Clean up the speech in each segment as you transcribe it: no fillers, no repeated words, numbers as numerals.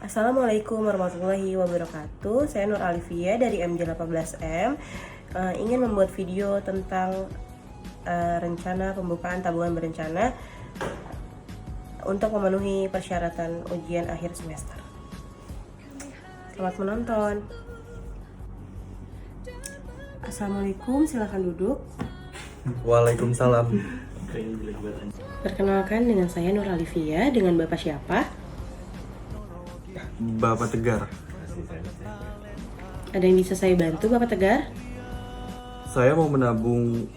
Assalamualaikum warahmatullahi wabarakatuh. Saya Nur Alifia dari MJ18M. Ingin membuat video tentang rencana pembukaan tabungan berencana untuk memenuhi persyaratan ujian akhir semester. Selamat menonton. Assalamualaikum, silakan duduk. Waalaikumsalam. Perkenalkan, dengan saya Nur Alifia. Dengan Bapak siapa? Bapak Tegar. Ada yang bisa saya bantu, Bapak Tegar? Saya mau menabung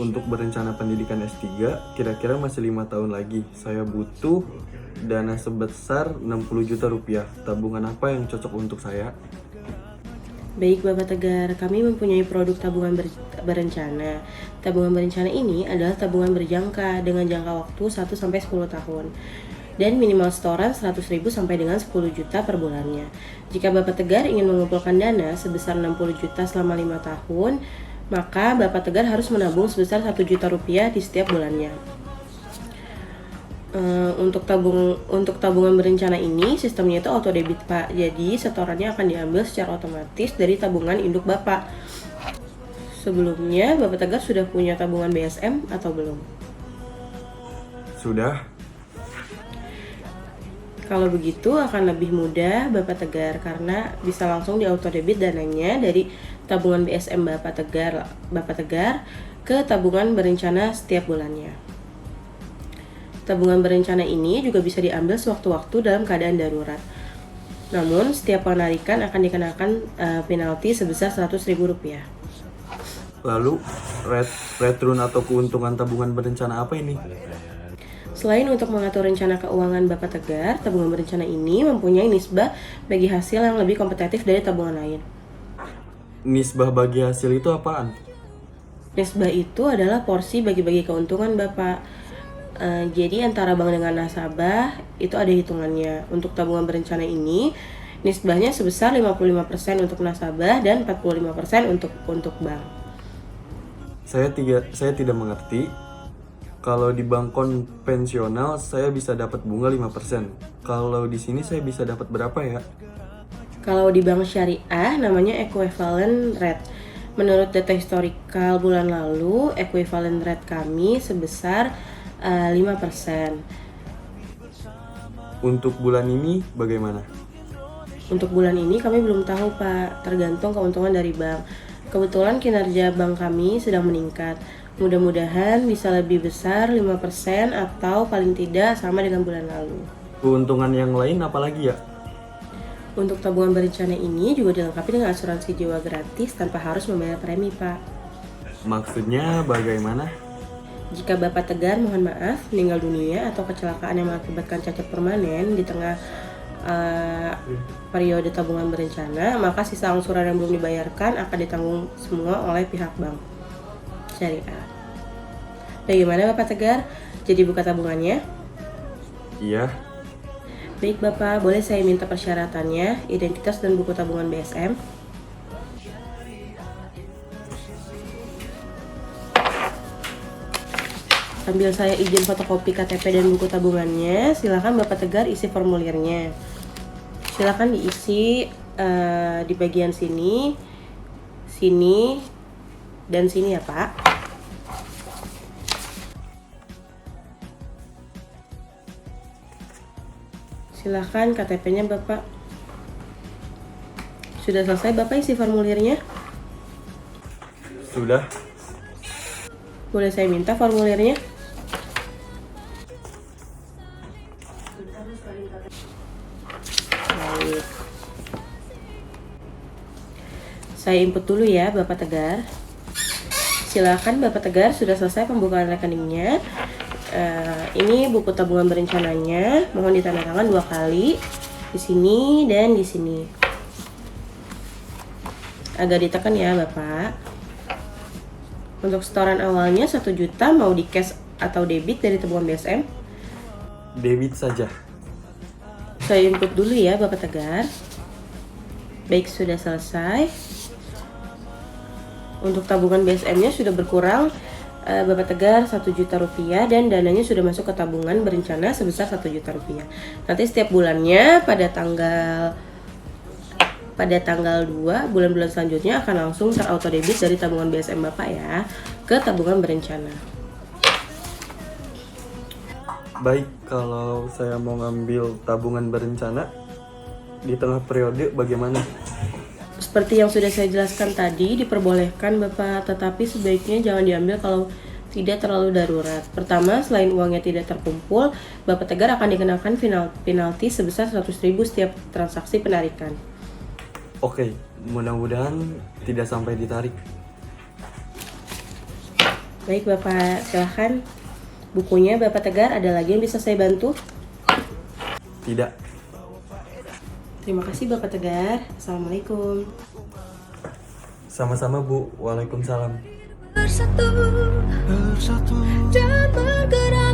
untuk berencana pendidikan S3, kira-kira masih 5 tahun lagi. Saya butuh dana sebesar 60 juta rupiah. Tabungan apa yang cocok untuk saya? Baik Bapak Tegar, kami mempunyai produk tabungan berencana. Tabungan berencana ini adalah tabungan berjangka dengan jangka waktu 1-10 tahun. Dan minimal setoran 100.000 sampai dengan 10 juta per bulannya. Jika Bapak Tegar ingin mengumpulkan dana sebesar 60 juta selama 5 tahun, maka Bapak Tegar harus menabung sebesar 1 juta rupiah di setiap bulannya. Untuk tabungan berencana ini sistemnya itu auto debit Pak. Jadi setorannya akan diambil secara otomatis dari tabungan induk Bapak. Sebelumnya Bapak Tegar sudah punya tabungan BSM atau belum? Sudah. Kalau begitu akan lebih mudah Bapak Tegar karena bisa langsung di auto debit dananya dari tabungan BSM Bapak Tegar ke tabungan berencana setiap bulannya. Tabungan berencana ini juga bisa diambil sewaktu-waktu dalam keadaan darurat. Namun setiap penarikan akan dikenakan penalti sebesar 100.000 rupiah. Lalu, return atau keuntungan tabungan berencana apa ini? Selain untuk mengatur rencana keuangan Bapak Tegar, tabungan berencana ini mempunyai nisbah bagi hasil yang lebih kompetitif dari tabungan lain. Nisbah bagi hasil itu apaan? Nisbah itu adalah porsi bagi-bagi keuntungan Bapak. Jadi antara bank dengan nasabah itu ada hitungannya. Untuk tabungan berencana ini, nisbahnya sebesar 55% untuk nasabah dan 45% untuk bank. Saya tidak mengerti. Kalau di bank konvensional saya bisa dapat bunga 5%. Kalau di sini saya bisa dapat berapa ya? Kalau di bank syariah namanya equivalent rate. Menurut data historical bulan lalu, equivalent rate kami sebesar 5%. Untuk bulan ini bagaimana? Untuk bulan ini kami belum tahu Pak, tergantung keuntungan dari bank. Kebetulan kinerja bank kami sedang meningkat. Mudah-mudahan bisa lebih besar 5% atau paling tidak sama dengan bulan lalu. Keuntungan yang lain apa lagi ya? Untuk tabungan berencana ini juga dilengkapi dengan asuransi jiwa gratis tanpa harus membayar premi Pak. Maksudnya bagaimana? Jika Bapak Tegar mohon maaf meninggal dunia atau kecelakaan yang mengakibatkan cacat permanen di tengah periode tabungan berencana, maka sisa angsuran yang belum dibayarkan akan ditanggung semua oleh pihak bank syariah. Bagaimana Bapak Tegar? Jadi buka tabungannya? Iya. Baik Bapak, boleh saya minta persyaratannya, identitas dan buku tabungan BSM? Sambil saya izin fotokopi KTP dan buku tabungannya, silakan Bapak Tegar isi formulirnya. Silakan diisi di bagian sini, dan sini ya Pak. Silakan KTP-nya Bapak. Sudah selesai Bapak isi formulirnya? Sudah. Boleh saya minta formulirnya? Baik. Saya input dulu ya Bapak Tegar. Silakan Bapak Tegar, sudah selesai pembukaan rekeningnya. Ini buku tabungan berencananya, mohon ditandatangan 2 kali di sini dan di sini. Agak ditekan ya Bapak. Untuk setoran awalnya 1 juta mau di cash atau debit dari tabungan BSM? Debit saja. Saya input dulu ya Bapak Tegar. Baik, sudah selesai. Untuk tabungan BSM-nya sudah berkurang Bapak Tegar 1 juta rupiah dan dananya sudah masuk ke tabungan berencana sebesar 1 juta rupiah. Nanti setiap bulannya pada tanggal 2 bulan-bulan selanjutnya akan langsung terauto debit dari tabungan BSM Bapak ya ke tabungan berencana. Baik, kalau saya mau ngambil tabungan berencana di tengah periode bagaimana? Seperti yang sudah saya jelaskan tadi, diperbolehkan Bapak, tetapi sebaiknya jangan diambil kalau tidak terlalu darurat. Pertama, selain uangnya tidak terkumpul, Bapak Tegar akan dikenakan penalti sebesar 100.000 setiap transaksi penarikan. Oke, mudah-mudahan tidak sampai ditarik. Baik Bapak, silahkan. Bukunya Bapak Tegar, ada lagi yang bisa saya bantu? Tidak. Terima kasih Bapak Tegar. Assalamualaikum. Sama-sama Bu, waalaikumsalam. Bersatu dan bergerak.